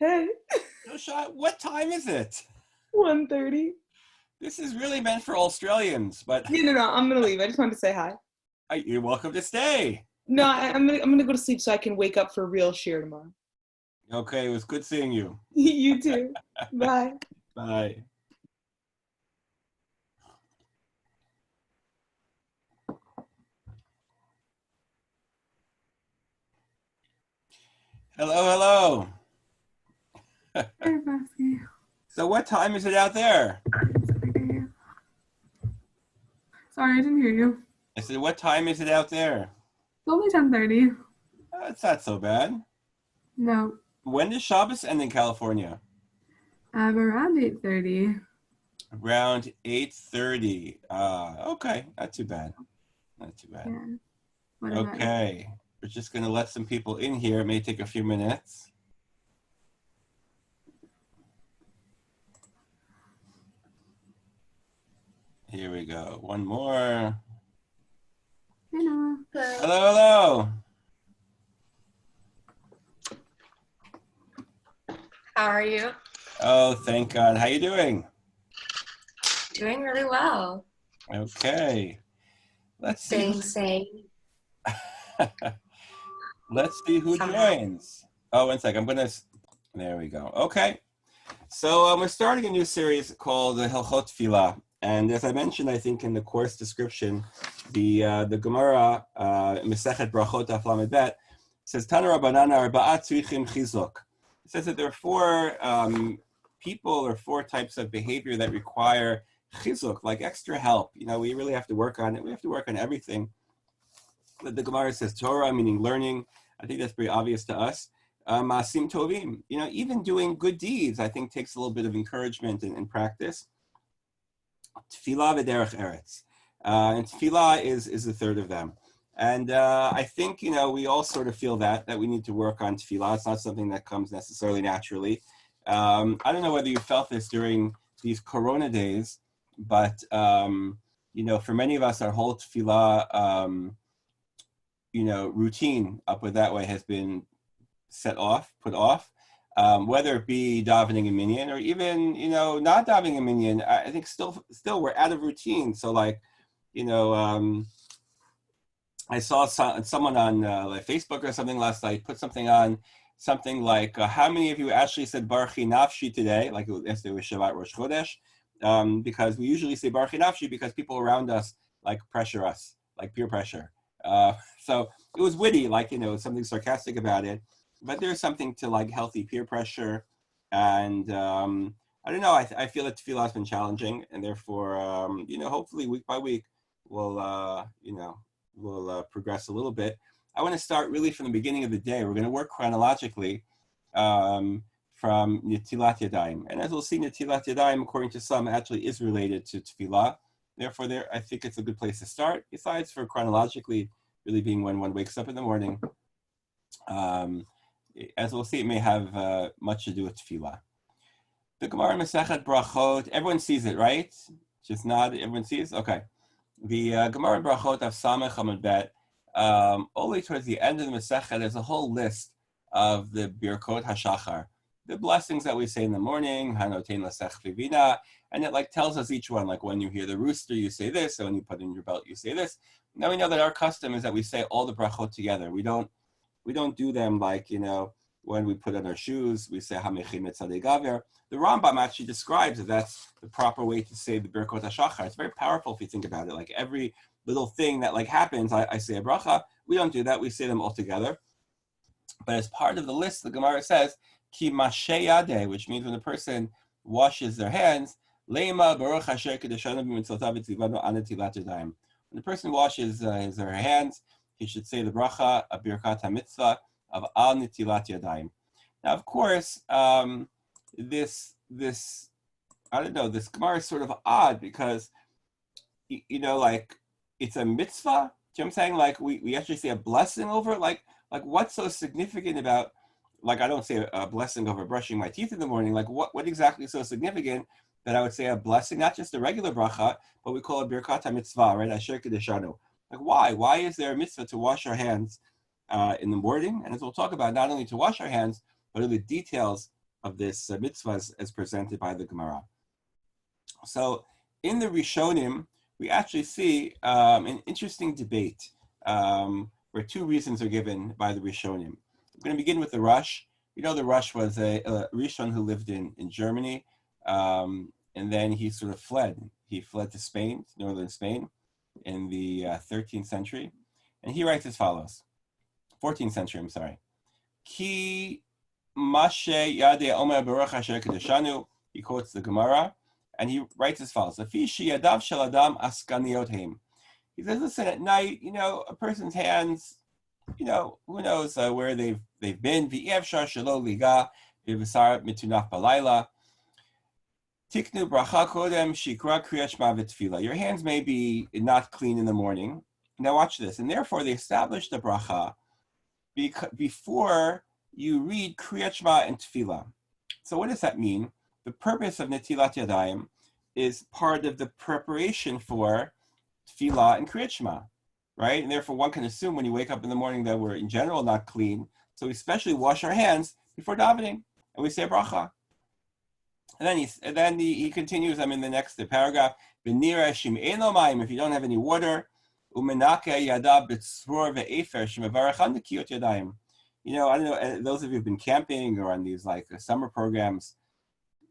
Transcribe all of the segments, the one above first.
Hey, Hilchot, what time is it? 1:30. This is really meant for Australians, but Yeah, no, I'm gonna leave. I just wanted to say hi. you're welcome to stay. No, I'm gonna go to sleep so I can wake up for real shear tomorrow. Okay, it was good seeing you. You too. Bye. Bye. Hello, hello. Hey, Brofsky. So what time is it out there? Sorry, I didn't hear you. I said, what time is it out there? It's only 10:30. It's not so bad. No, When does Shabbos end in California? around 8:30. Around 8:30. Okay, not too bad. Not too bad. Yeah. What about you? Okay, we're just going to let some people in here. It may take a few minutes. Here we go. One more. Hey, Noah. Hello, hello. How are you? Oh, thank God. How you doing? Doing really well. Okay. Let's see. Same. Let's see who Somehow. joins. Oh, one sec. There we go. Okay. So we're starting a new series called the Hilchot Tefila. And as I mentioned, I think in the course description, the Gemara, Mesechet Brachot Daf Lamed Bet, says Tana Rabbanan Arba'at Tzrichim Chizuk. It says that there are four people or four types of behavior that require chizuk, like extra help. You know, we really have to work on it. We have to work on everything. The Gemara says Torah, meaning learning. I think that's pretty obvious to us. Masim tovim, you know, even doing good deeds, I think takes a little bit of encouragement and practice. Tefila v'derech eretz, and tefila is the third of them. And I think, you know, we all sort of feel that we need to work on tefillah. It's not something that comes necessarily naturally. I don't know whether you felt this during these Corona days, but, you know, for many of us, our whole tefillah, you know, routine, I'll put it that way, has been put off. Whether it be davening a minyan or even, you know, not davening a minyan, I think still we're out of routine. So like, you know, I saw someone on like Facebook or something last night put something on, something like, how many of you actually said Barchi Nafshi today? Like yesterday was Shabbat Rosh Chodesh, because we usually say Barchi Nafshi because people around us like pressure us, like peer pressure. So it was witty, like, you know, something sarcastic about it, but there's something to like healthy peer pressure. And I don't know, I feel that tefillah has been challenging, and therefore, you know, hopefully week by week we'll, you know, we'll progress a little bit. I want to start really from the beginning of the day. We're going to work chronologically from Netilat Yadayim. And as we'll see, Netilat Yadayim, according to some, actually is related to Tefillah. Therefore, I think it's a good place to start, besides for chronologically really being when one wakes up in the morning. As we'll see, it may have much to do with Tefillah. The Gemara Masechet Brachot, everyone sees it, right? Just nod, everyone sees? Okay. The Gemara Brachot of Samech Amud Bet, only towards the end of the Masechet, there's a whole list of the Birkot HaShachar, the blessings that we say in the morning, Hanotein Lasech Vivina, and it like tells us each one, like when you hear the rooster, you say this, and when you put in your belt, you say this. Now we know that our custom is that we say all the Brachot together. We don't do them like, you know, when we put on our shoes, we say Hamechin Etzadei Gaver. The Rambam actually describes that that's the proper way to say the Birkot HaShachar. It's very powerful if you think about it. Like every little thing that like happens, I say a bracha. We don't do that. We say them all together. But as part of the list, the Gemara says, Ki Masheh Yadeh, which means when a person washes their hands, Leima Baruch Asher Kedeshanu B'Mitzvotav V'Tzivanu Ana Tilat Yadayim. When the person washes his or her hands, he should say the bracha of Birkat HaMitzvah of Al Nitilat Yadayim. Now, of course, this I don't know, this Gemara is sort of odd because, you know, like it's a mitzvah. Do you know what I'm saying? Like we actually say a blessing over it. Like what's so significant about, like I don't say a blessing over brushing my teeth in the morning. Like what exactly is so significant that I would say a blessing, not just a regular bracha, but we call it Birkat HaMitzvah, right? Asher Kedeshanu. Like why? Why is there a mitzvah to wash our hands in the morning? And as we'll talk about, not only to wash our hands, but other details of this mitzvah as presented by the Gemara. So in the Rishonim, we actually see an interesting debate where two reasons are given by the Rishonim. We're going to begin with the Rosh. You know, the Rosh was a Rishon who lived in Germany, and then he sort of fled. He fled to Spain, northern Spain, in the 13th century. And he writes as follows, 14th century, I'm sorry. Ki mashe yade omer baruch asher kedeshanu. He quotes the Gemara, and he writes as follows. He says, listen, at night, you know, a person's hands, you know, who knows where they've been. Tiknu bracha kodem shikra kriyat shema v'tefila. Your hands may be not clean in the morning. Now watch this. And therefore they established the bracha before you read kriyat shema and tefila. So what does that mean? The purpose of netilat yadayim is part of the preparation for tefillah and kriyat shema, right? And therefore one can assume when you wake up in the morning that we're in general not clean. So we especially wash our hands before davening, and we say bracha. And then he continues. I'm in the next paragraph. If you don't have any water, you know, I don't know. Those of you who've been camping or on these like summer programs,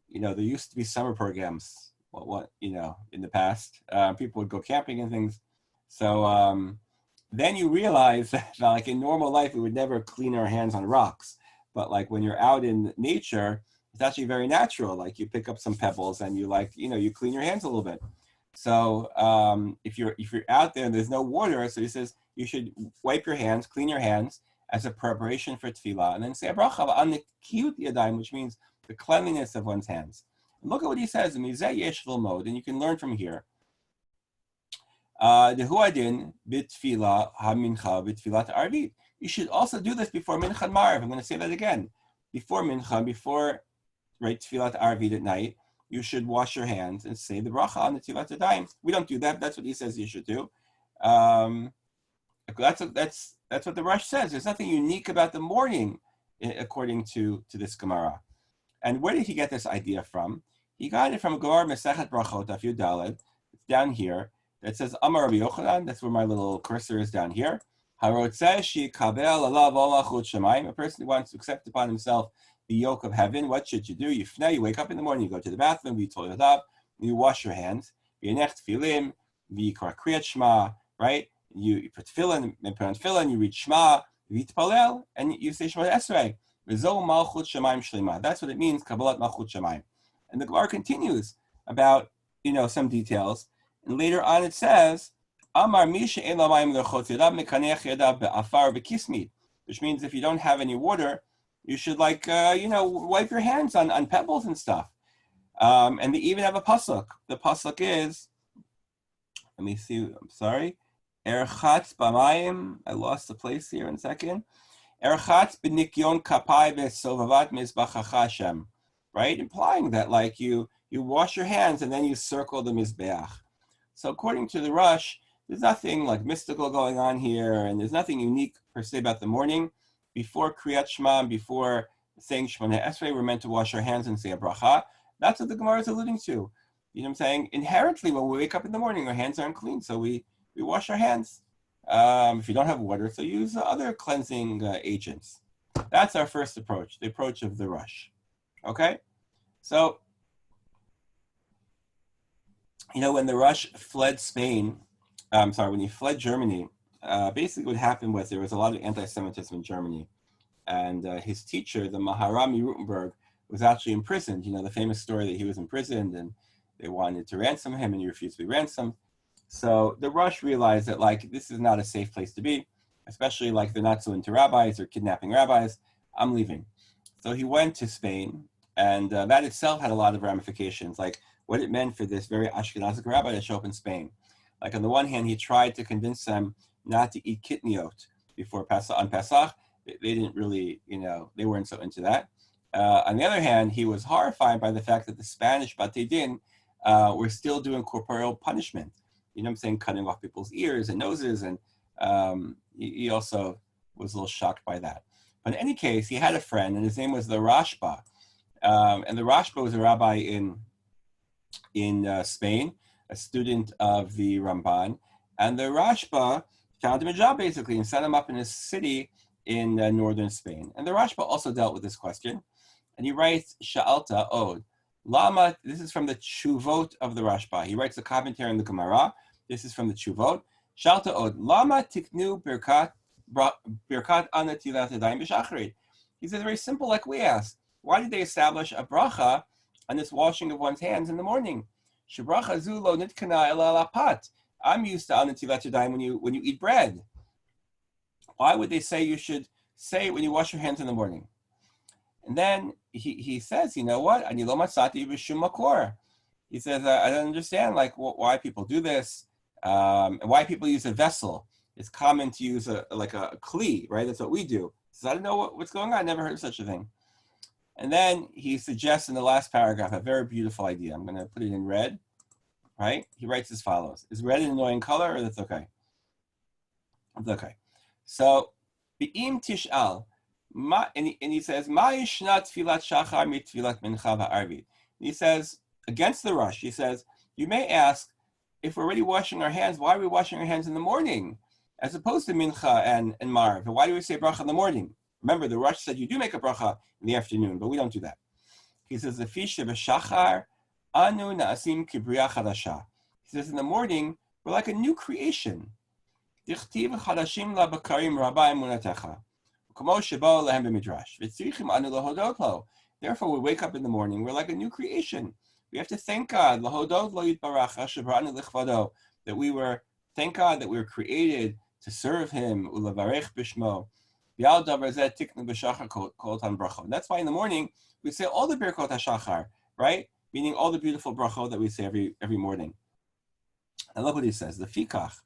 you know, there used to be summer programs. What you know, in the past, people would go camping and things. So then you realize that, like in normal life, we would never clean our hands on rocks. But like when you're out in nature, it's actually very natural. Like you pick up some pebbles and you like, you know, you clean your hands a little bit. So if you're out there and there's no water, so he says you should wipe your hands, clean your hands as a preparation for tefillah, and then say a bracha on the kiyut yadayim, which means the cleanliness of one's hands. And look at what he says in Mizeh Yesh Lilmod, and you can learn from here. Dehuadin b'tefillah hamincha b'tefillat arvit. You should also do this before mincha and marv. I'm going to say that again. Before mincha, before right tefillat arvit at night, you should wash your hands and say the bracha on the tefillat yadayim. We don't do that. That's what he says you should do. That's what the Rosh says. There's nothing unique about the morning, according to this Gemara. And where did he get this idea from? He got it from a Gemara Masechet Brachot, Daf Yud Daled. It's down here. That says Amar Rabbi Yochanan. That's where my little cursor is down here. A person who wants to accept upon himself the yoke of heaven, what should you do? You wake up in the morning, you go to the bathroom, you wash your hands, right? You put tefillin, you read Shema, and you say Shema Esrei. That's what it means, Kabbalat Malchut Shemaim. And the Gemara continues about, you know, some details. And later on it says, Amar Misha Ein Lamayim L'chot Yadav Mekanech Yadav Be'afar Be'kismit, which means if you don't have any water, you should like, wipe your hands on pebbles and stuff. And they even have a pasuk. The pasuk is, let me see, I'm sorry. Erchatz b'mayim, I lost the place here in a second. Erchatz b'nikyon kapai v'sovavat mizbachach Hashem. Right? Implying that like you wash your hands and then you circle the mizbeach. So according to the Rosh, there's nothing like mystical going on here, and there's nothing unique per se about the morning. Before Kriyat Shema, before saying Shemona Esrei, we're meant to wash our hands and say a bracha. That's what the Gemara is alluding to. You know what I'm saying? Inherently, when we wake up in the morning, our hands aren't clean, so we wash our hands. If you don't have water, so use other cleansing agents. That's our first approach, the approach of the Rosh. Okay? So, you know, when the Rosh fled when he fled Germany, basically what happened was there was a lot of anti-Semitism in Germany. And his teacher, the Maharami Rutenberg, was actually imprisoned. You know, the famous story that he was imprisoned and they wanted to ransom him and he refused to be ransomed. So the Rosh realized that like, this is not a safe place to be, especially like they're not so into rabbis or kidnapping rabbis. I'm leaving. So he went to Spain, and that itself had a lot of ramifications, like what it meant for this very Ashkenazic rabbi to show up in Spain. Like on the one hand, he tried to convince them not to eat kitniot before on Pesach. They didn't really, you know, they weren't so into that. On the other hand, he was horrified by the fact that the Spanish Batei Din were still doing corporeal punishment. You know what I'm saying? Cutting off people's ears and noses. And he also was a little shocked by that. But in any case, he had a friend, and his name was the Rashba. And the Rashba was a rabbi in Spain, a student of the Ramban. And the Rashba found him a job basically and set him up in a city in northern Spain. And the Rashba also dealt with this question. And he writes, Sha'alta Od. Lama, this is from the Chuvot of the Rashba. He writes a commentary on the Gemara. This is from the Chuvot. Sha'alta Od. Lama tiknu birkat ana tilat yadayim b'shachrit. He says, very simple, like we asked. Why did they establish a bracha on this washing of one's hands in the morning? Shebracha zu lo nitkana ela ala pat. I'm used to ana tilat yadayim when you eat bread. Why would they say you should say it when you wash your hands in the morning? And then he says, you know what? Ani lo matzati b'shum makor. He says, I don't understand like why people do this, and why people use a vessel. It's common to use a kli, right? That's what we do. He says, I don't know what's going on. I never heard of such a thing. And then he suggests in the last paragraph a very beautiful idea. I'm going to put it in red, right? He writes as follows. Is red an annoying color, or that's okay? It's okay. So, Be'im tish'al, and he says, Ma yishnat tfilat shachar mi tfilat mincha va'arvit. He says, against the rush, he says, you may ask, if we're already washing our hands, why are we washing our hands in the morning? As opposed to mincha and marv. Why do we say bracha in the morning? Remember, the rush said you do make a bracha in the afternoon, but we don't do that. He says, the fish of a shachar, anu na'asim kibriya chadasha. He says, in the morning, we're like a new creation. Therefore, we wake up in the morning, we're like a new creation. We have to thank God, that we were, thank God that we were created to serve Him. And that's why in the morning, we say all the Birkot HaShachar, right? Meaning all the beautiful brachot that we say every morning. And look what he says, the fikach.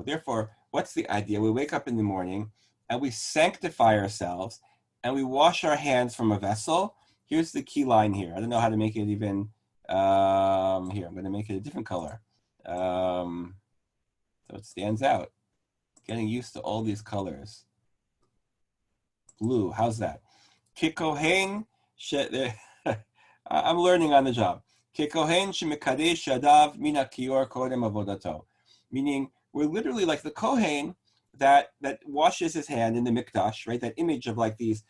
Therefore, what's the idea? We wake up in the morning and we sanctify ourselves and we wash our hands from a vessel. Here's the key line here. I don't know how to make it even, here, I'm going to make it a different color. So it stands out. Getting used to all these colors. Blue, how's that? Kikohen, I'm learning on the job. Meaning, we're literally like the Kohen that washes his hand in the mikdash, right? That image of like these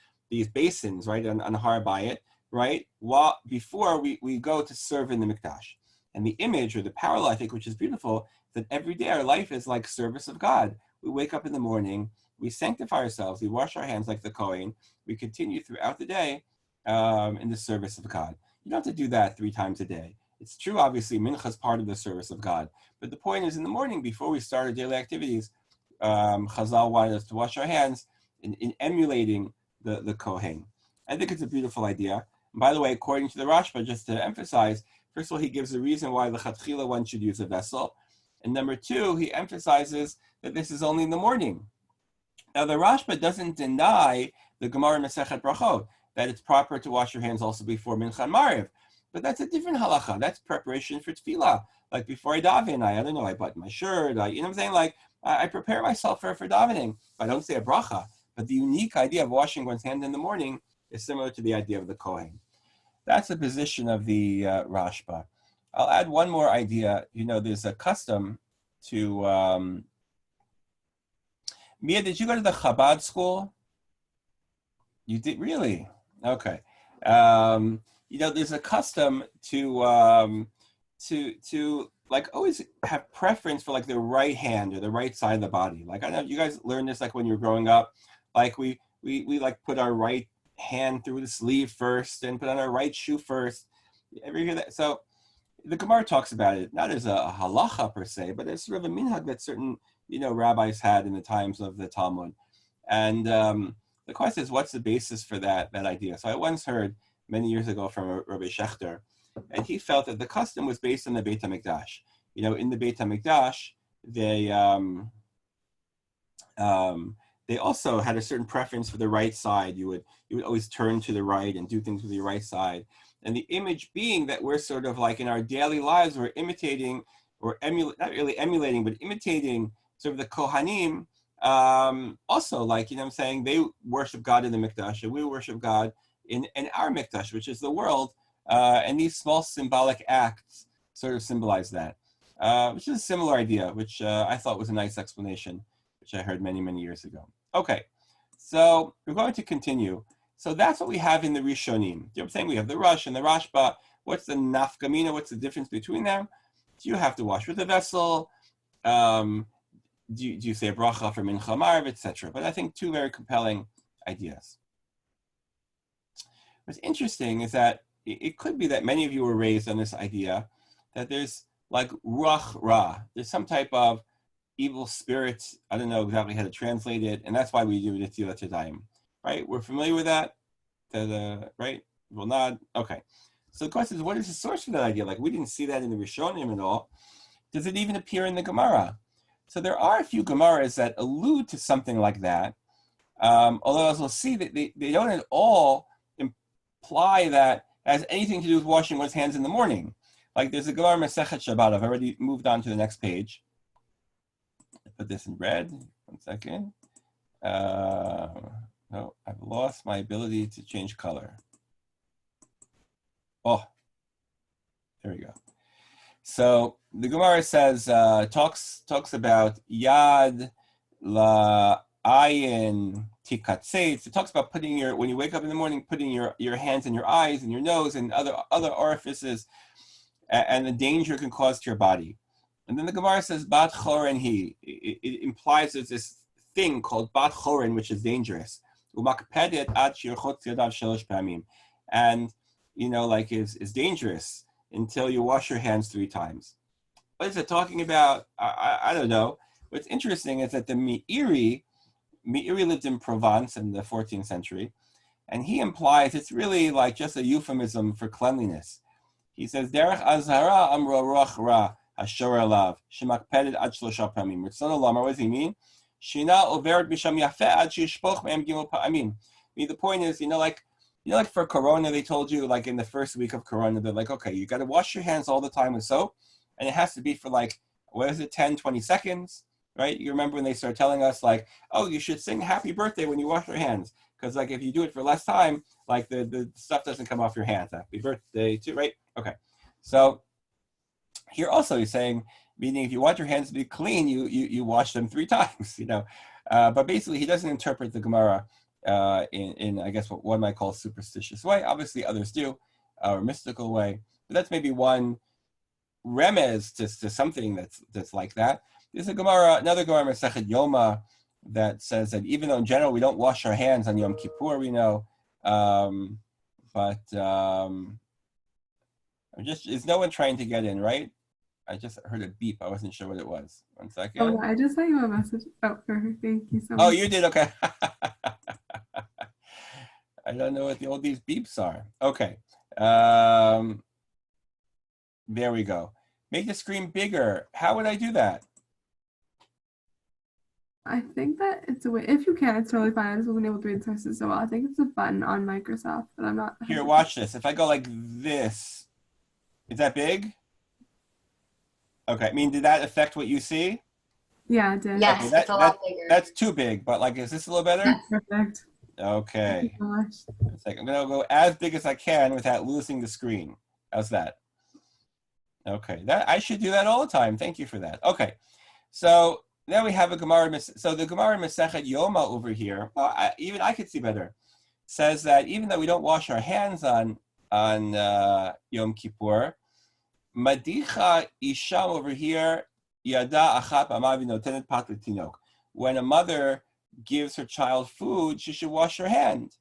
basins, right, on Har Bayit, right? Before we go to serve in the mikdash. And the image or the parallel, I think, which is beautiful, that every day our life is like service of God. We wake up in the morning, we sanctify ourselves, we wash our hands like the Kohen, we continue throughout the day in the service of God. You don't have to do that 3 times a day. It's true, obviously, mincha is part of the service of God. But the point is, in the morning, before we start our daily activities, Chazal wanted us to wash our hands in emulating the Kohen. I think it's a beautiful idea. And by the way, according to the Rashba, just to emphasize, first of all, he gives a reason why l'chatchila one should use a vessel. And number 2, he emphasizes that this is only in the morning. Now, the Rashba doesn't deny the Gemara Masechet Brachot, that it's proper to wash your hands also before Mincha and Mariv. But that's a different halacha. That's preparation for Tefila. Like before I daven, I don't know, I button my shirt, you know what I'm saying? Like I prepare myself for davening. I don't say a bracha. But the unique idea of washing one's hand in the morning is similar to the idea of the Kohen. That's the position of the Rashba. I'll add one more idea. You know, there's a custom to... Mia, did you go to the Chabad school? You did? Really? Okay. You know, there's a custom to like always have preference for like the right hand or the right side of the body. Like I know you guys learned this like when you were growing up. Like we like put our right hand through the sleeve first and put on our right shoe first. You ever hear that? So the Gemara talks about it, not as a halacha per se, but as sort of a minhag that certain, you know, rabbis had in the times of the Talmud. And the question is, what's the basis for that idea? So I once heard many years ago from Rabbi Shechter, and he felt that the custom was based on the Beit HaMikdash. You know, in the Beit HaMikdash, they also had a certain preference for the right side. You would always turn to the right and do things with your right side. And the image being that we're sort of like in our daily lives, we're imitating or not really emulating, but imitating sort of the Kohanim Also, like, I'm saying, they worship God in the Mikdash, and we worship God in our Mikdash, which is the world. And these small symbolic acts sort of symbolize that, which is a similar idea, which I thought was a nice explanation, which I heard many, many years ago. Okay, so we're going to continue. So that's what we have in the Rishonim. You know what I'm saying? We have the Rosh and the Rashba. What's the nafkamina? What's the difference between them? Do you have to wash with the vessel? Do you say a bracha for mincha marv, etc.? But I think two very compelling ideas. What's interesting is that it could be that many of you were raised on this idea that there's like ruach ra. There's some type of evil spirit. I don't know exactly how to translate it, and that's why we do the Tefila Tadayim. Right? We're familiar with that? Right? We'll nod. Okay. So the question is, what is the source for that idea? Like, we didn't see that in the Rishonim at all. Does it even appear in the Gemara? So there are a few Gemaras that allude to something like that. Although, as we'll see, that they don't at all imply that it has anything to do with washing one's hands in the morning. Like, there's a Gemara Masechet Shabbat. I've already moved on to the next page. Put this in red. 1 second. No, I've lost my ability to change color. Oh, there we go. So the Gemara says, talks about yad la ayin tikatzeitz. It talks about putting when you wake up in the morning, putting your hands in your eyes and your nose and other orifices, and the danger it can cause to your body. And then the Gemara says, bat choren hi. It implies there's this thing called bat choren, which is dangerous. And, like is dangerous until you wash your hands 3 times. What is it talking about? I don't know. What's interesting is that the Meiri lived in Provence in the 14th century, and he implies it's really like just a euphemism for cleanliness. He says, Derech azhara amro roch ra hashor alav shemakpedet ad 3 pamim. What does he mean? Shina overet bisham yafeh ad sheyishpoch me'em gimel pa'amim. The point is, like for Corona, they told you, like in the first week of Corona, they're like, okay, you got to wash your hands all the time with soap, and it has to be for 10, 20 seconds, right? You remember when they started telling us, like, oh, you should sing happy birthday when you wash your hands, because if you do it for less time, the stuff doesn't come off your hands. Happy birthday too, right? Okay. So here also he's saying, meaning if you want your hands to be clean, you wash them 3 times, But basically he doesn't interpret the Gemara in I guess what one might call superstitious way. Obviously others do, or mystical way. But that's maybe one remez to something that's like that. There's another Gemara Masechet Yoma that says that even though in general we don't wash our hands on Yom Kippur, we know, is no one trying to get in, right? I just heard a beep. I wasn't sure what it was. 1 second. Oh, I just sent you a message. Oh, perfect. Thank you so much. Oh, you did? Okay. I don't know what all these beeps are. Okay. There we go. Make the screen bigger. How would I do that? I think that it's a way. If you can, it's totally fine. I just wasn't able to read the sources so well. I think it's a button on Microsoft, but I'm not. Here, watch this. If I go like this, is that big? Okay. Did that affect what you see? Yeah, it did. Yes, Okay, it's a lot bigger. That's too big, but is this a little better? That's perfect. Okay. Thank you so much. It's I'm going to go as big as I can without losing the screen. How's that? Okay. I should do that all the time. Thank you for that. Okay. So now we have a Gemara. So the Gemara Masechet Yoma over here, even I could see better, says that even though we don't wash our hands on Yom Kippur, Madicha Isham over here, Yada Achat Amavi Notenet Pat L'Tinok. When a mother gives her child food, she should wash her hand.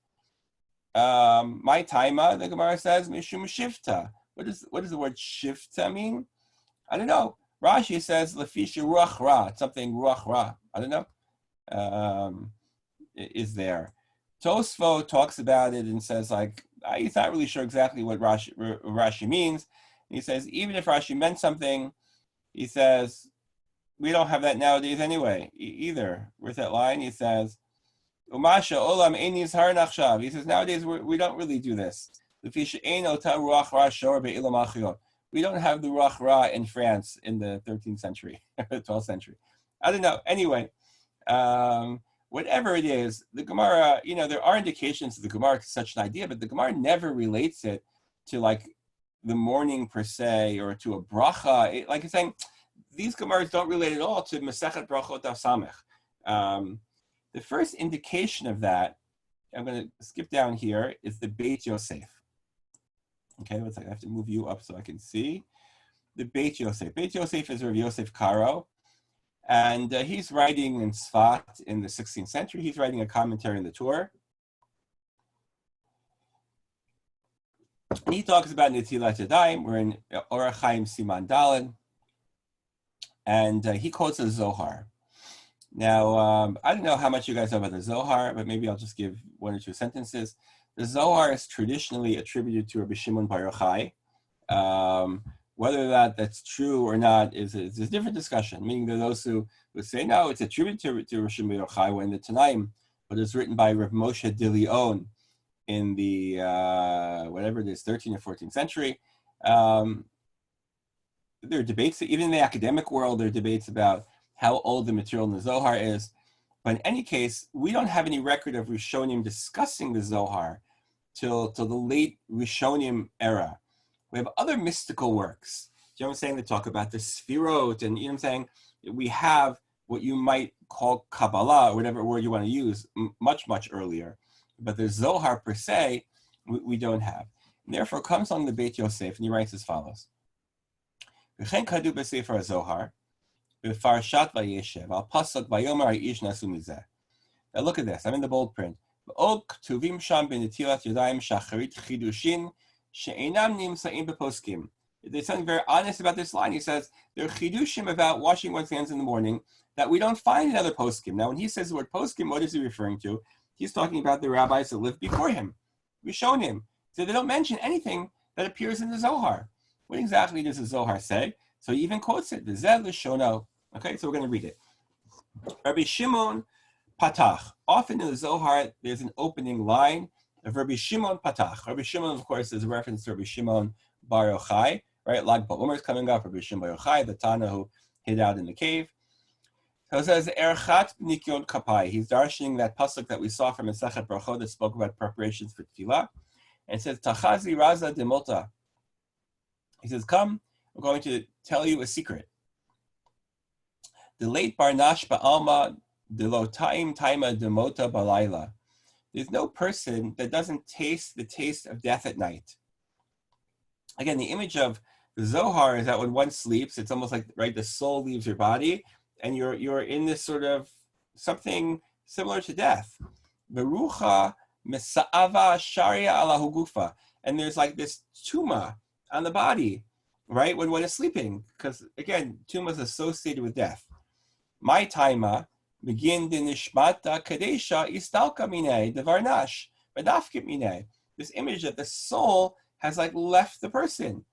My taima, the Gemara says, Mishum Shifta. What does the word Shifta mean? I don't know. Rashi says, Lefisha Ruach Ra, something Ruach Ra. I don't know. Is there. Tosfo talks about it and says, he's not really sure exactly what Rashi means. He says, even if Rashi meant something, he says, we don't have that nowadays anyway, either. Where's that line? He says, Umasha olam eini zhar nachshav. He says, nowadays we don't really do this. We don't have the Ruach Ra in France in the 13th century, 12th century. I don't know. Anyway, whatever it is, the Gemara, there are indications of the Gemara to such an idea, but the Gemara never relates it to like the morning per se or to a bracha. Like it's saying, these Gemaras don't relate at all to Masechet Brachot Daf Samech. The first indication of that, I'm going to skip down here, is the Beit Yosef. Okay, looks like I have to move you up so I can see. The Beit Yosef. Beit Yosef is Rav Yosef Karo, and he's writing in Sfat in the 16th century. He's writing a commentary on the Torah. And he talks about Netilat Yadayim. We're in Orach Chaim Siman Daled, and he quotes the Zohar. Now, I don't know how much you guys know about the Zohar, but maybe I'll just give one or two sentences. The Zohar is traditionally attributed to Rabbi Shimon Bar Yochai. Whether that's true or not is a different discussion, meaning there are those who would say, no, it's attributed to Rabbi Shimon Bar Yochai when the Tanaim, but it's written by Rav Moshe de Leon in the, whatever it is, 13th or 14th century. There are debates, even in the academic world, there are debates about how old the material in the Zohar is. But in any case, we don't have any record of Rishonim discussing the Zohar till the late Rishonim era. We have other mystical works. You know what I'm saying? They talk about the Sfirot, and you know what I'm saying? We have what you might call Kabbalah, or whatever word you want to use, much, much earlier. But the Zohar per se, we don't have. And therefore comes on the Beit Yosef, and he writes as follows. V'chen kadu b'sefer Zohar, B'farshat Vayeshev, al pasuk Vayomer ha'ish nasu mizeh. Now look at this. I'm in the bold print. V'od ktuvim sham b'netilat yadayim shacharit chidushin she'einam nimsa'im b'poskim. There's something very honest about this line. He says there are chidushim about washing one's hands in the morning that we don't find in other poskim. Now, when he says the word poskim, what is he referring to? He's talking about the rabbis that lived before him. Rishonim. So they don't mention anything that appears in the Zohar. What exactly does the Zohar say? So he even quotes it, the Zeh L'shono. Okay, so we're going to read it. Rabbi Shimon Patach. Often in the Zohar, there's an opening line of Rabbi Shimon Patach. Rabbi Shimon, of course, is a reference to Rabbi Shimon Bar Yochai, right? Lag BaOmer is coming up, Rabbi Shimon Bar Yochai, the Tana who hid out in the cave. So it says, Erchat B'nikyon Kapai. He's darshaning that pasuk that we saw from Masechet Brachot that spoke about preparations for Tefila. And it says, Tachazi Raza Demota. He says, come, we're going to tell you a secret. The late Barnash Ba'alma Delotaim Taima Demota Balayla. There's no person that doesn't taste the taste of death at night. Again, the image of the Zohar is that when one sleeps, it's almost like, right, the soul leaves your body, and you're in this sort of something similar to death. Berucha Mesa'ava Sharia ala Hugufa. And there's like this tuma on the body, right, when one is sleeping, because again, tuma is associated with death. My taima begin the nishmata kadesha istalka mine the varnash badafkit mine. This image that the soul has like left the person,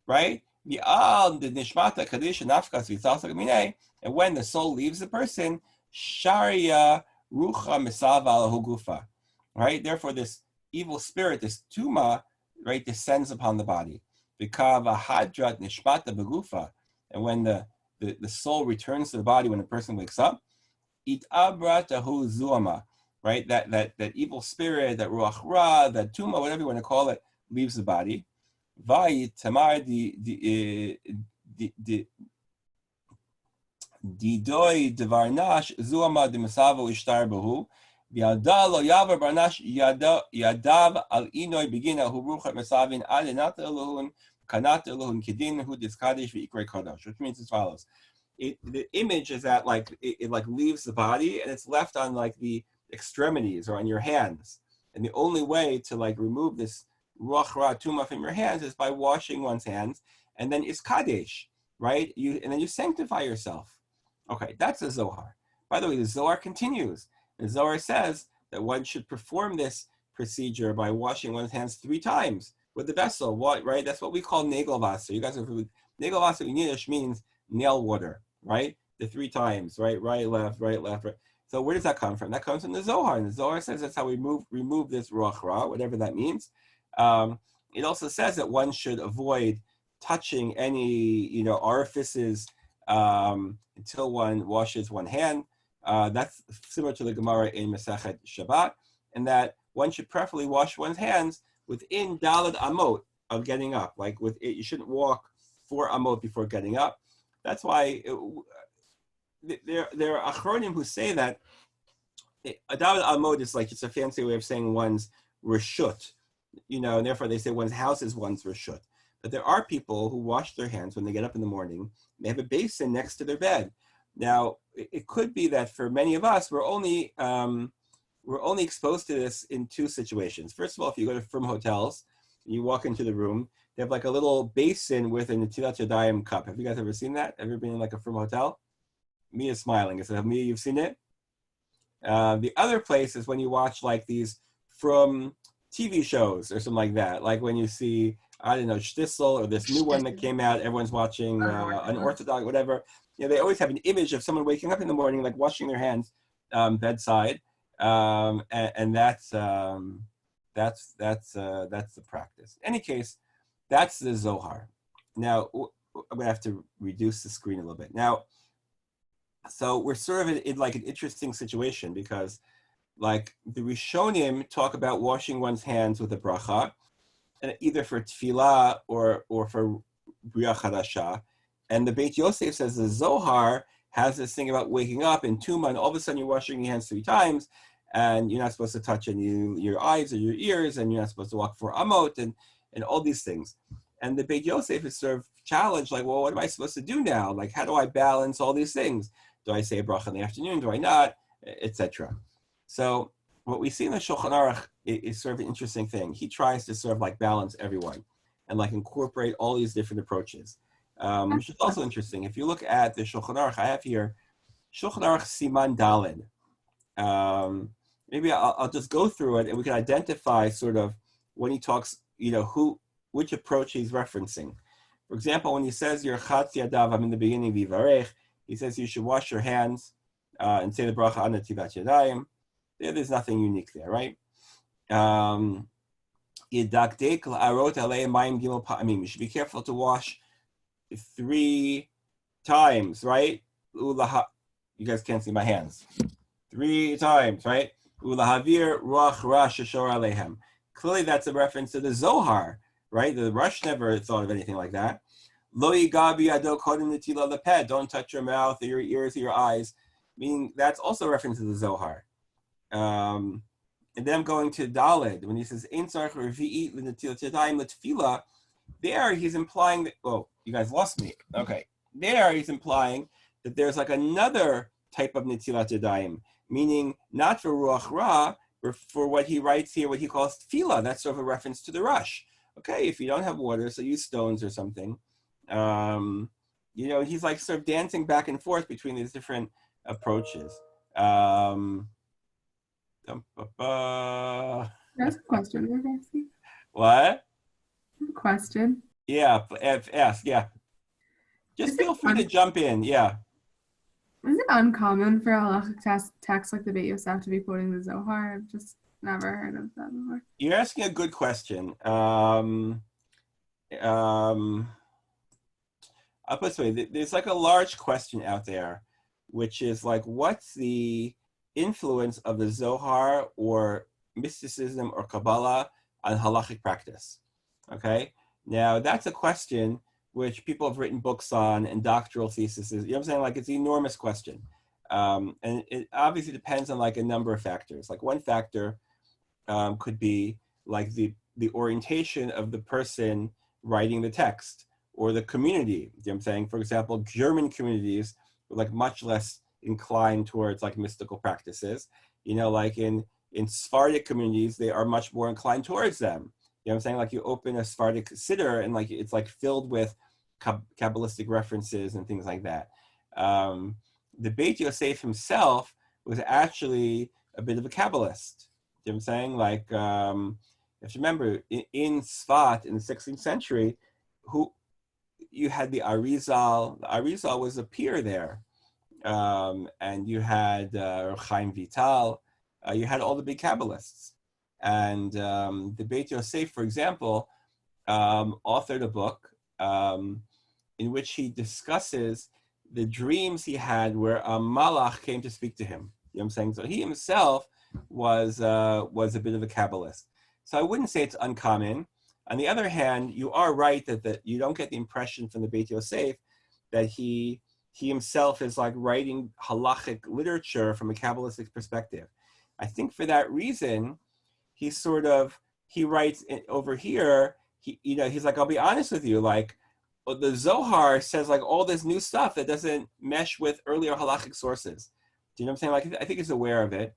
right? The nishmata kadesha nafkas istalka mine, and when the soul leaves the person, sharia rucha misava ala hugufa, right? Therefore, this evil spirit, this tuma, right, descends upon the body. Vikava hadrat nishmata begufa, and when the soul returns to the body when the person wakes up, it abratahu zuama, right? That evil spirit, that ruach ra, that tuma, whatever you want to call it, leaves the body. Vai tamar didoi devarnash zuama demasavo ishtar bahu. Yada lo yavar barnash yadav al inoi begina hu ruchat masavin adenat elohun kanat elohun kedin hu diskadesh v'ikre kodash, which means as follows. The image is that like it like leaves the body and it's left on like the extremities or on your hands, and the only way to like remove this ruach ra tuma from your hands is by washing one's hands, and then it's kadesh, right? And then you sanctify yourself. Okay, that's a Zohar. By the way, the Zohar continues. The Zohar says that one should perform this procedure by washing one's hands 3 times with the vessel. What, right? That's what we call nagel vaser. You guys are familiar. Nagel vaser in Yiddish means nail water, right? The 3 times, right? Right, left, right, left, right. So where does that come from? That comes from the Zohar. And the Zohar says that's how we remove this ruach ra, whatever that means. It also says that one should avoid touching any, orifices until one washes one hand. That's similar to the Gemara in Masechet Shabbat, and that one should preferably wash one's hands within Daled Amot of getting up. Like with it, you shouldn't walk 4 Amot before getting up. That's why there are Achronim who say that a Daled Amot is like, it's a fancy way of saying one's Reshut, and therefore they say one's house is one's Reshut. But there are people who wash their hands when they get up in the morning. They have a basin next to their bed. Now, it could be that for many of us, we're only exposed to this in 2 situations. First of all, if you go to Frum hotels, you walk into the room, they have like a little basin with a Netilat Yadayim cup. Have you guys ever seen that? Ever been in like a Frum hotel? Mia's smiling. Is it Mia, you've seen it? The other place is when you watch like these Frum TV shows or something like that. Like when you see, I don't know, Shtisel or this new one that came out, everyone's watching Unorthodox, whatever. They always have an image of someone waking up in the morning, like washing their hands bedside, and that's the practice. In any case, that's the Zohar. Now I'm gonna have to reduce the screen a little bit. Now, so we're sort of in like an interesting situation because, like, the Rishonim talk about washing one's hands with a bracha, and either for Tefila or for Bria Chadasha. And the Beit Yosef says the Zohar has this thing about waking up in Tuma, and all of a sudden you're washing your hands 3 times, and you're not supposed to touch your eyes or your ears, and you're not supposed to walk 4 amot, and all these things. And the Beit Yosef is sort of challenged, like, well, what am I supposed to do now? Like, how do I balance all these things? Do I say a bracha in the afternoon? Do I not? Etc. So what we see in the Shulchan Aruch is sort of an interesting thing. He tries to sort of like balance everyone and like incorporate all these different approaches, which is also interesting. If you look at the Shulchan Aruch, I have here Shulchan Aruch Siman Daled. Maybe I'll just go through it and we can identify sort of when he talks, which approach he's referencing. For example, when he says Yerchatz Yadav, I'm in the beginning, Vivarech, he says you should wash your hands and say the bracha on Netilat Yadayim. There's nothing unique there, right? You should be careful to wash 3 times, right? You guys can't see my hands. 3 times, right? Clearly that's a reference to the Zohar, right? The Rush never thought of anything like that. Don't touch your mouth or your ears or your eyes, meaning that's also a reference to the Zohar. And then I'm going to Daled when he says Ein tzarich revi'i l'netilat yadayim l'tefila. There he's implying that. Oh, you guys lost me. Okay, there he's implying that there's like another type of netilat yadayim, meaning not for ruach ra, but for what he writes here, what he calls tefila. That's sort of a reference to the Rush. Okay, if you don't have water, so use stones or something. He's like sort of dancing back and forth between these different approaches. That's a question, Brofsky. What? Question. Yeah, ask. Yeah. Just feel free to jump in. Yeah. Is it uncommon for halachic texts like the Beit Yosef to be quoting the Zohar? I've just never heard of that before. You're asking a good question. I'll put it this way. There's like a large question out there, which is like, what's the influence of the Zohar or mysticism or Kabbalah on halachic practice? Okay, now that's a question which people have written books on and doctoral theses. You know what I'm saying? Like, it's an enormous question, and it obviously depends on like a number of factors. Like one factor could be like the orientation of the person writing the text or the community. You know what I'm saying? For example, German communities were like much less inclined towards like mystical practices. Like in Sephardic communities, they are much more inclined towards them. You know what I'm saying? Like you open a Sephardic siddur and like it's like filled with Kabbalistic references and things like that. The Beit Yosef himself was actually a bit of a Kabbalist. You know what I'm saying? Like, if you remember, in Sfat in the 16th century, you had the Arizal. The Arizal was a peer there. And you had Chaim Vital. You had all the big Kabbalists. And the Beit Yosef, for example, authored a book in which he discusses the dreams he had where a malach came to speak to him. You know what I'm saying? So he himself was a bit of a Kabbalist. So I wouldn't say it's uncommon. On the other hand, you are right that you don't get the impression from the Beit Yosef that he himself is like writing halachic literature from a Kabbalistic perspective. I think for that reason, he writes over here, he's like, I'll be honest with you, like the Zohar says like all this new stuff that doesn't mesh with earlier halachic sources. Do you know what I'm saying? Like, I think he's aware of it.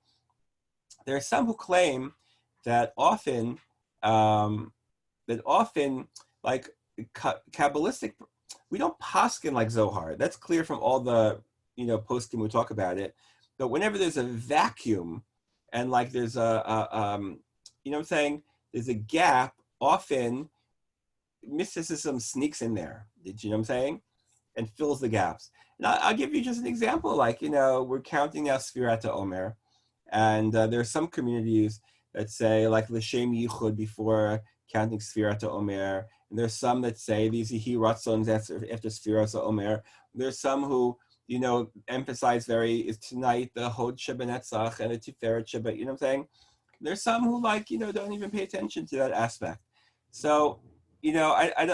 There are some who claim that often like Kabbalistic, we don't paskin like Zohar. That's clear from all the, poskim we talk about it. But whenever there's a vacuum and like there's you know what I'm saying, there's a gap, often mysticism sneaks in there. Did you know what I'm saying? And fills the gaps. And I'll give you just an example. Like, we're counting now Sfirat HaOmer. And there are some communities that say like L'Shem Yichud before counting Sfirat HaOmer. And there's some that say these Yehi Ratzons after Sfirat HaOmer. There's some who, emphasize is tonight the Hod Shebenetzach and the Tiferet Shebe. You know what I'm saying? There's some who don't even pay attention to that aspect. So, I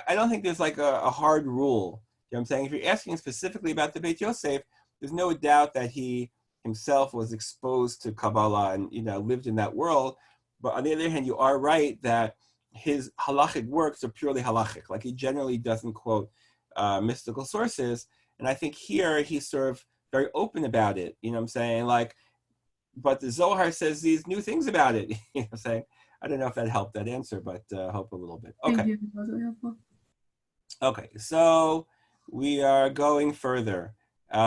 don't think there's like a hard rule. You know what I'm saying? If you're asking specifically about the Beit Yosef, there's no doubt that he himself was exposed to Kabbalah and, lived in that world. But on the other hand, you are right that his halachic works are purely halachic. Like he generally doesn't quote mystical sources. And I think here he's sort of very open about it. You know what I'm saying? Like, but the Zohar says these new things about it. You know what I'm saying? I don't know if that helped that answer, but hope a little bit. Okay. Thank you. That was really helpful. Okay, so we are going further. He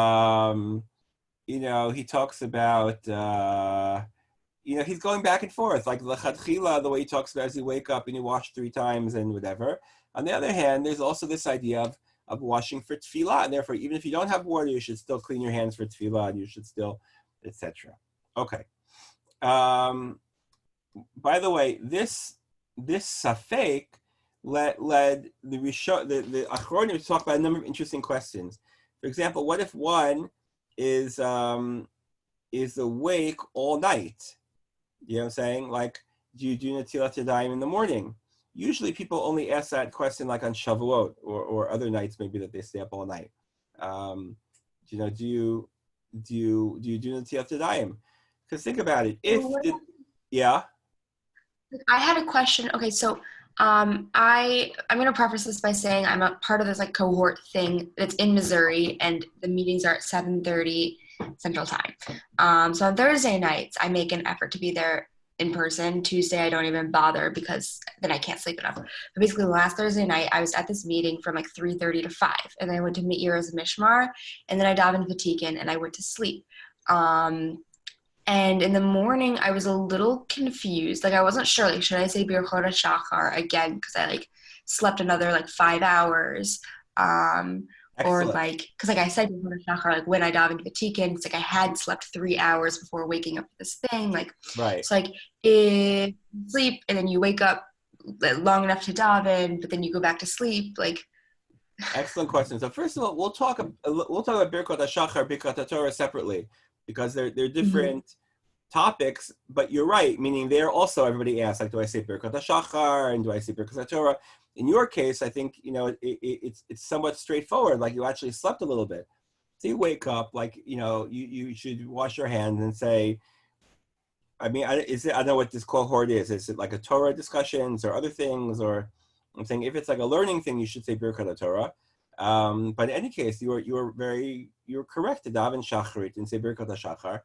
talks about, he's going back and forth, like l'chadchila, the way he talks about as you wake up and you wash 3 times and whatever. On the other hand, there's also this idea of washing for tefillah, and therefore, even if you don't have water, you should still clean your hands for tefillah, and you should still, etc. Okay. By the way, this safek led the Achronim to talk about a number of interesting questions. For example, what if one is awake all night? You know what I'm saying? Like, do you do Netilat Yadayim in the morning? Usually people only ask that question like on Shavuot or other nights maybe that they stay up all night. Do you do Netilat Yadayim? Because think about it. Yeah. I had a question. Okay, so I'm going to preface this by saying I'm a part of this like cohort thing that's in Missouri, and the meetings are at 7:30 Central Time. So on Thursday nights, I make an effort to be there in person. Tuesday, I don't even bother because then I can't sleep enough. But basically, last Thursday night, I was at this meeting from like 3:30 to 5, and then I went to Me'ir's Mishmar, and then I davened Vatikan, and I went to sleep. And in the morning, I was a little confused. Like, I wasn't sure, like, should I say Birchot HaShachar again? Because I, like, slept another, like, 5 hours. Or, like, because, like, I said Birchot HaShachar, like, when I davened Vatikan, it's like I had slept 3 hours before waking up for this thing. Like, right. It's like, if you sleep and then you wake up long enough to daven, but then you go back to sleep, like. Excellent question. So, first of all, we'll talk about Birchot HaShachar, Birchot HaTorah separately, because they're different topics, but you're right, meaning there also everybody asks, like, do I say Birkat HaShachar and do I say Birkat HaTorah? In your case, I think, it's somewhat straightforward, like you actually slept a little bit. So you wake up, like, you should wash your hands and say, I don't know what this cohort is. Is it like a Torah discussions or other things? Or I'm saying if it's like a learning thing, you should say Birkat HaTorah. But in any case, you're correct to daven shacharit and say Birkat HaShachar.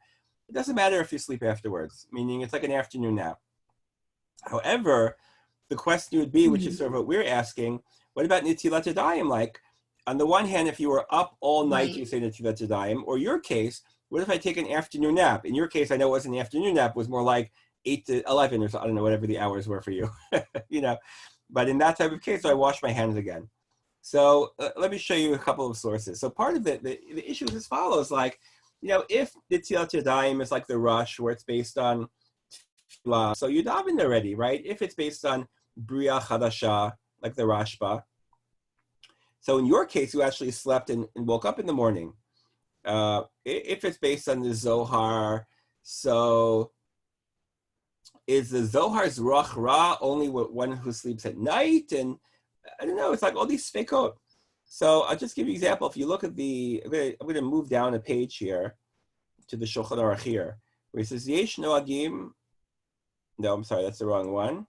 It doesn't matter if you sleep afterwards, meaning it's like an afternoon nap. However, the question would be, which is sort of what we're asking, what about Netilat Yadayim? Like, on the one hand, if you were up all night, you say Netilat Yadayim, or your case, what if I take an afternoon nap? In your case, I know it wasn't an afternoon nap, it was more like 8 to 11 or so, I don't know, whatever the hours were for you, But in that type of case, I wash my hands again. So let me show you a couple of sources. So part of it, the issue is as follows, like, if the Netilat Yadayim is like the Rush, where it's based on Tefila, so you daven already, right? If it's based on Bria Chadasha, like the Rashba, So in your case, you actually slept and woke up in the morning. If it's based on the Zohar, so is the Zohar's Ruach Ra only one who sleeps at night? And I don't know, it's like all these sfekot. So I'll just give you an example. If you look at I'm going to move down a page here to the Shulchan Aruch here, where it says, Yesh Noagim, no, I'm sorry, that's the wrong one.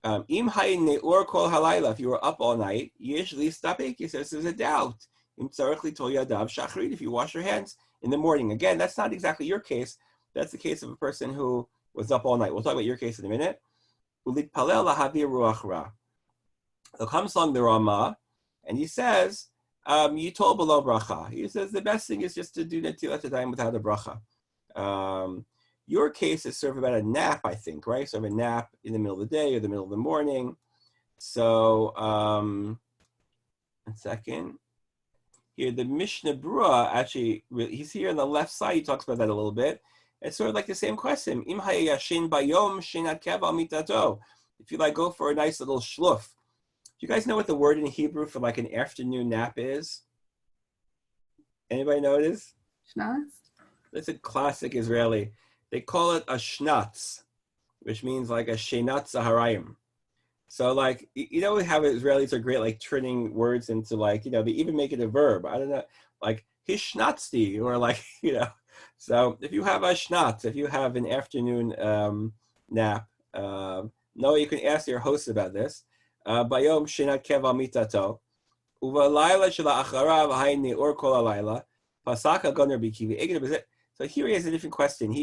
Im hayin ne'or kol halayla, if you were up all night, yesh li stapek, he says there's a doubt. Im tzarech li tol yadav shachrit, if you wash your hands in the morning. Again, that's not exactly your case. That's the case of a person who was up all night. We'll talk about your case in a minute. Ulit palel lahavir ruach ra. So comes along the Rama, and he says, you told below bracha. He says the best thing is just to do netilat yadayim without a bracha. Your case is sort of about a nap, I think, right? Sort of a nap in the middle of the day or the middle of the morning. So, one second. Here, the Mishnah Brura, actually, he's here on the left side. He talks about that a little bit. It's sort of like the same question. Im hayashin bayom shinat keva mitato. If you like go for a nice little shluf. Do you guys know what the word in Hebrew for like an afternoon nap is? Anybody know what it is? Schnatz? It's a classic Israeli. They call it a shnatz, which means like a shenat zaharayim. So like, you know how Israelis are great, like turning words into like, they even make it a verb. I don't know, like hishnatzti, or like, So if you have a shnatz, if you have an afternoon nap, no, you can ask your host about this. Bayom shenat keva mitato, uvalayla shela acharav hayni or kol alayla, pasaka goner bikivi. So here he has a different question.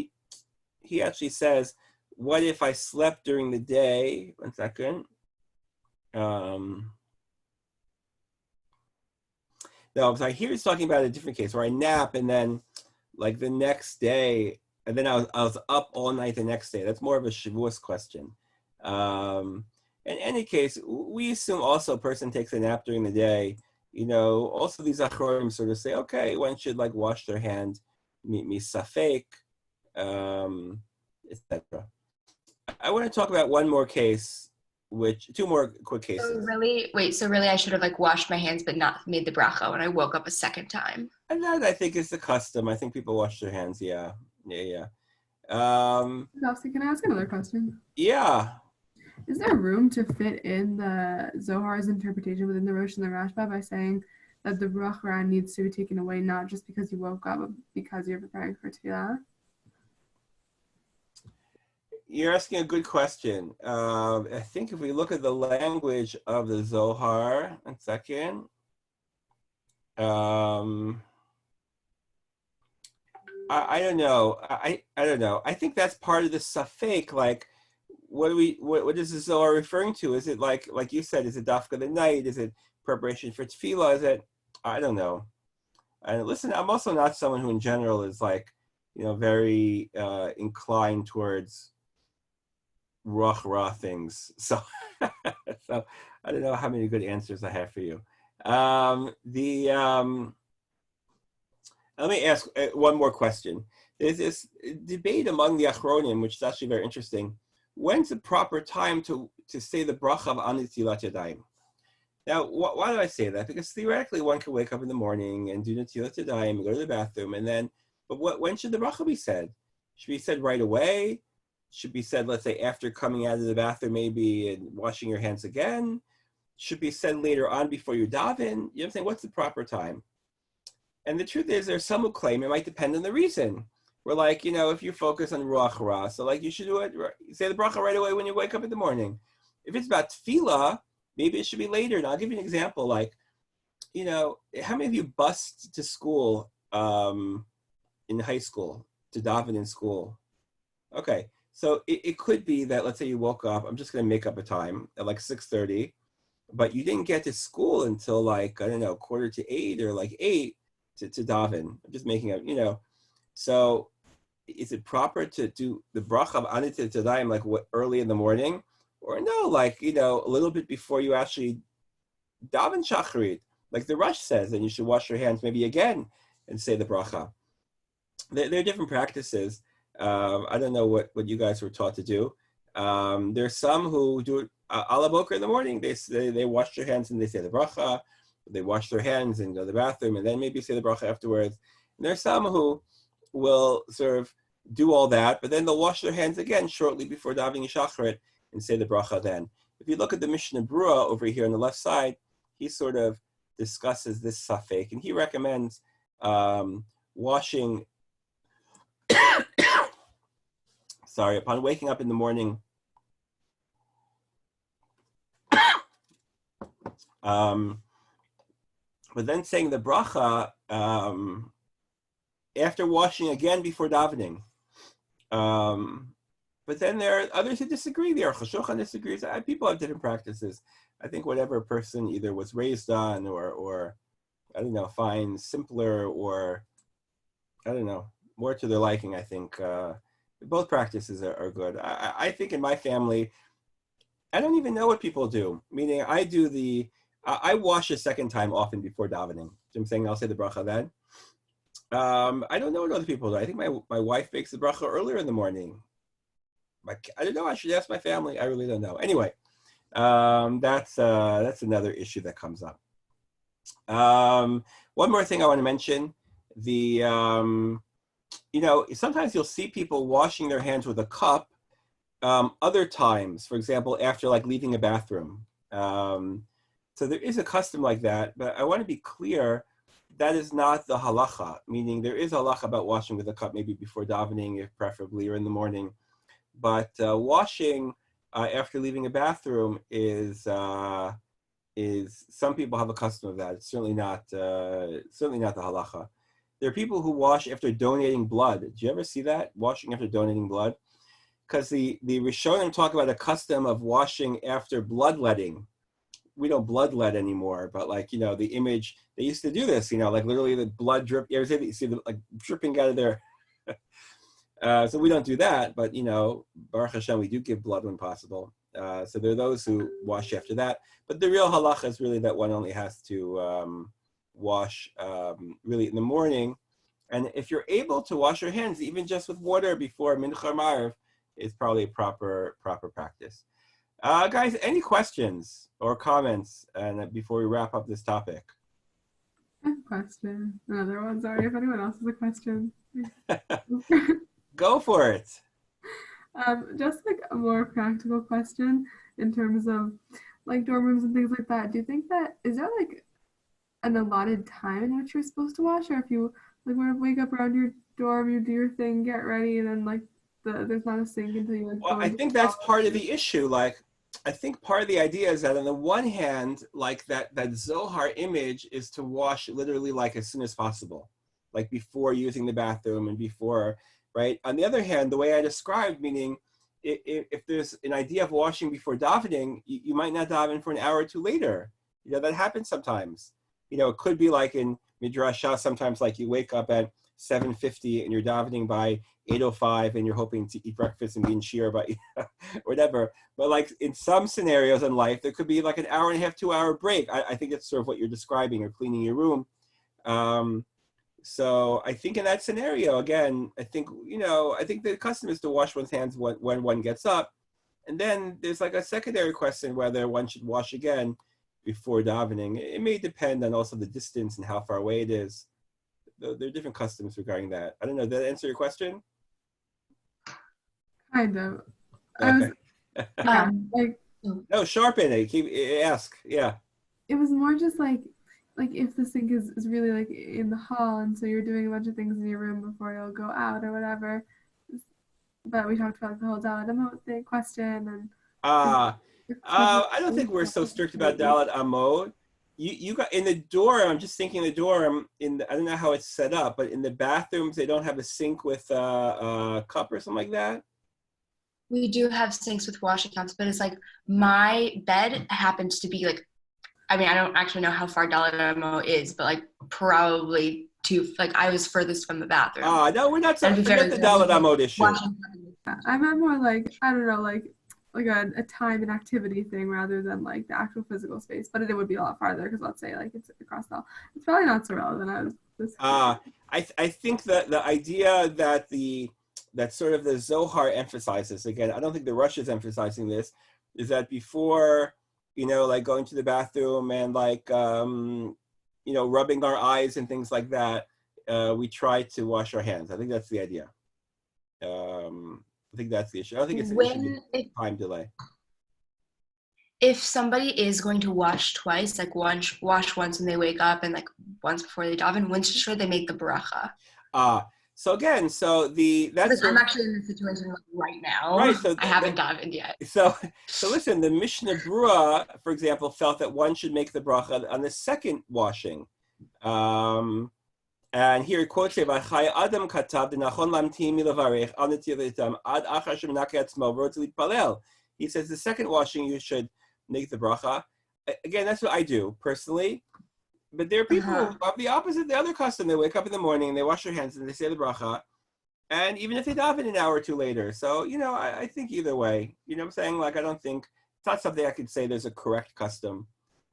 He actually says, what if I slept during the day? One second. No, I'm sorry. Here he's talking about a different case where I nap and then like the next day, and then I was up all night the next day. That's more of a Shavuos question. In any case, we assume also a person takes a nap during the day. Also these achronim sort of say, okay, one should like wash their hand, misafek, etc. I want to talk about one more case, two more quick cases. So really I should have like washed my hands but not made the bracha when I woke up a second time. And that I think is the custom. I think people wash their hands. Yeah. Brofsky, can I ask another question? Yeah. Is there room to fit in the Zohar's interpretation within the Rosh and the Rashba by saying that the Ruach Ra needs to be taken away not just because you woke up, but because you're preparing for Tefila? You're asking a good question. I think if we look at the language of the Zohar, one second. I don't know. I don't know. I think that's part of the safek. Like, what is the Zohar referring to? Is it like you said, is it dafka the night? Is it preparation for tefillah? Is it, I don't know. And listen, I'm also not someone who in general is like, very inclined towards ruach ra things. So, so I don't know how many good answers I have for you. Let me ask one more question. There's this debate among the achronim, which is actually very interesting. When's the proper time to say the bracha of netilat yadayim? Now, why do I say that? Because theoretically, one can wake up in the morning and do netilat yadayim and go to the bathroom, and then, but when should the bracha be said? Should be said right away? Should be said, let's say, after coming out of the bathroom, maybe, and washing your hands again? Should be said later on before you daven? You know what I'm saying? What's the proper time? And the truth is, there's some who claim it might depend on the reason. We're like, if you focus on ruach ra, so like you should do it, say the bracha right away when you wake up in the morning. If it's about tefillah, maybe it should be later. And I'll give you an example. Like, how many of you bused to school in high school, to daven in school? Okay, so it could be that, let's say you woke up, I'm just going to make up a time, at like 6:30, but you didn't get to school until like, I don't know, 7:45 or like 8 to daven. I'm just making up, So is it proper to do the bracha of netilat yadayim like early in the morning? Or no, like, a little bit before you actually daven shacharit, like the Rush says, and you should wash your hands maybe again and say the bracha. There are different practices. I don't know what you guys were taught to do. There's some who do it ala boker in the morning. They wash their hands and they say the bracha. they wash their hands and go to the bathroom and then maybe say the bracha afterwards. And there's some who will sort of do all that, but then they'll wash their hands again shortly before davening shacharit and say the bracha then. If you look at the Mishnah Brura over here on the left side, he sort of discusses this safek, and he recommends washing, upon waking up in the morning, but then saying the bracha after washing again before davening. But then there are others who disagree. The Aruch HaShulchan disagrees. People have different practices. I think whatever a person either was raised on or I don't know, finds simpler or, I don't know, more to their liking, I think. Both practices are good. I think in my family, I don't even know what people do. Meaning I wash a second time often before davening. I'm saying I'll say the bracha then. I don't know what other people do. I think my wife makes the bracha earlier in the morning. I don't know. I should ask my family. I really don't know. Anyway, that's another issue that comes up. One more thing I want to mention: sometimes you'll see people washing their hands with a cup. Other times, for example, after like leaving a bathroom. So there is a custom like that, but I want to be clear. That is not the halacha. Meaning there is a halacha about washing with a cup, maybe before davening, if preferably, or in the morning. But washing after leaving a bathroom is some people have a custom of that. It's certainly not the halacha. There are people who wash after donating blood. Did you ever see that? Washing after donating blood? Because the Rishonim talk about a custom of washing after bloodletting. We don't bloodlet anymore, but the image, they used to do this, like literally the blood drip. You ever see the dripping out of there? So we don't do that, but Baruch Hashem, we do give blood when possible. So there are those who wash after that. But the real halacha is really that one only has to wash really in the morning. And if you're able to wash your hands, even just with water before Mincha Ma'ariv, is probably a proper practice. Guys, any questions or comments before we wrap up this topic? I have a question. Another one, sorry, if anyone else has a question. Go for it. Just like a more practical question in terms of like dorm rooms and things like that. Do you think that, is there like an allotted time in which you're supposed to wash? Or if you like want to wake up around your dorm, you do your thing, get ready, and then like there's not a sink until you like. Well, I think that's part of the issue. I think part of the idea is that on the one hand, like that Zohar image is to wash literally like as soon as possible, like before using the bathroom and before, right? On the other hand, the way I described, meaning if there's an idea of washing before davening, you might not daven for an hour or two later. That happens sometimes. It could be like in Midrashah, sometimes like you wake up at 7:50 and you're davening by 8:05 and you're hoping to eat breakfast and be in shir by whatever. But like in some scenarios in life, there could be like an hour and a half, 2 hour break. I think it's sort of what you're describing, or cleaning your room. So I think in that scenario, again, I think the custom is to wash one's hands when one gets up. And then there's like a secondary question whether one should wash again before davening. It may depend on also the distance and how far away it is. There are different customs regarding that. I don't know. Did that answer your question? Kind of. Okay. No, sharpen it. Ask. Yeah. It was more just like if the sink is really like in the hall, and so you're doing a bunch of things in your room before you'll go out or whatever. But we talked about the whole Dalet Amot thing question and. I don't think we're so strict about Dalet Amot. You got in the dorm. I'm just thinking the dorm. I don't know how it's set up, but in the bathrooms they don't have a sink with a cup or something like that. We do have sinks with washing cups, but it's like my bed happens to be like, I mean, I don't actually know how far Dalet Amot is, but like probably I was furthest from the bathroom. No, we're not. Forget the Dalet Amot issue. I meant more like, I don't know, like a time and activity thing rather than like the actual physical space, but it would be a lot farther because let's say like it's across the hall. It's probably not so relevant. I think that the idea that that sort of the Zohar emphasizes, again, I don't think the Rush is emphasizing this, is that before, like going to the bathroom and like rubbing our eyes and things like that, we try to wash our hands. I think that's the idea. I think that's the issue. I don't think it's an issue of time delay. If somebody is going to wash twice, like wash once when they wake up and like once before they daven, when should they make the bracha? So again, that's I'm actually in the situation right now. Right. So I haven't davened yet. So listen, the Mishnah Brura, for example, felt that one should make the bracha on the second washing. And here it quotes it, Adam katav denachon lamtim milavarech al netilatam ad achar shemenake atzmo v'rotz litpalel. He says the second washing you should make the bracha. Again, that's what I do personally. But there are people who have the opposite, the other custom. They wake up in the morning, they wash their hands, and they say the bracha. And even if they daven an hour or two later. So, I think either way. You know what I'm saying? Like, I don't think, it's not something I could say there's a correct custom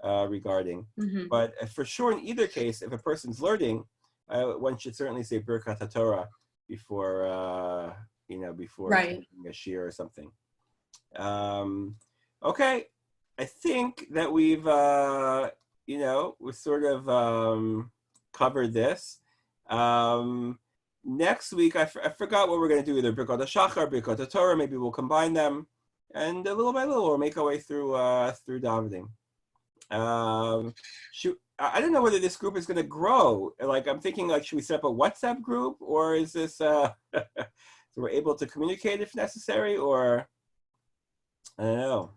regarding. Mm-hmm. But for sure, in either case, if a person's learning, one should certainly say Birkat HaTorah before, before right. a shir or something. Okay. I think that we've, we sort of covered this. Next week, I forgot what we're going to do, either Birkat HaShachar, Birkat HaTorah, maybe we'll combine them. And little by little, we'll make our way through davening. I don't know whether this group is going to grow. Like, I'm thinking, like, should we set up a WhatsApp group? Or is this, so we're able to communicate if necessary? Or, I don't know.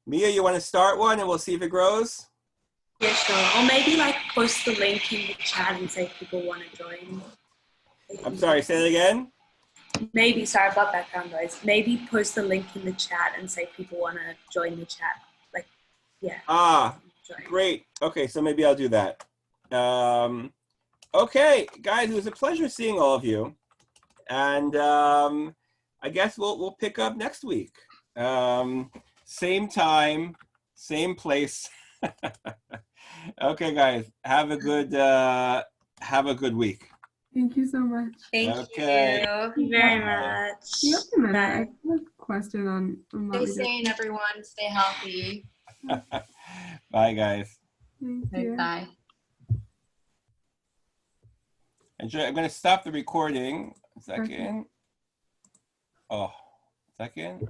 Mia, you want to start one and we'll see if it grows? Yeah, sure. Or maybe like post the link in the chat and say if people want to join. I'm sorry, say that again? Maybe, sorry about background noise. Maybe post the link in the chat and say people want to join the chat. Like, yeah. Join. Great. Okay, so maybe I'll do that. Okay, guys, it was a pleasure seeing all of you. And I guess we'll pick up next week. Same time, same place. Okay, guys, have a good week. Thank you so much. Thank you very much. You have a minute. I have a question on what Stay we did. sane, everyone. Stay healthy. Bye, guys. Thank you. Bye. Enjoy. I'm going to stop the recording. A second. Okay. Oh, second.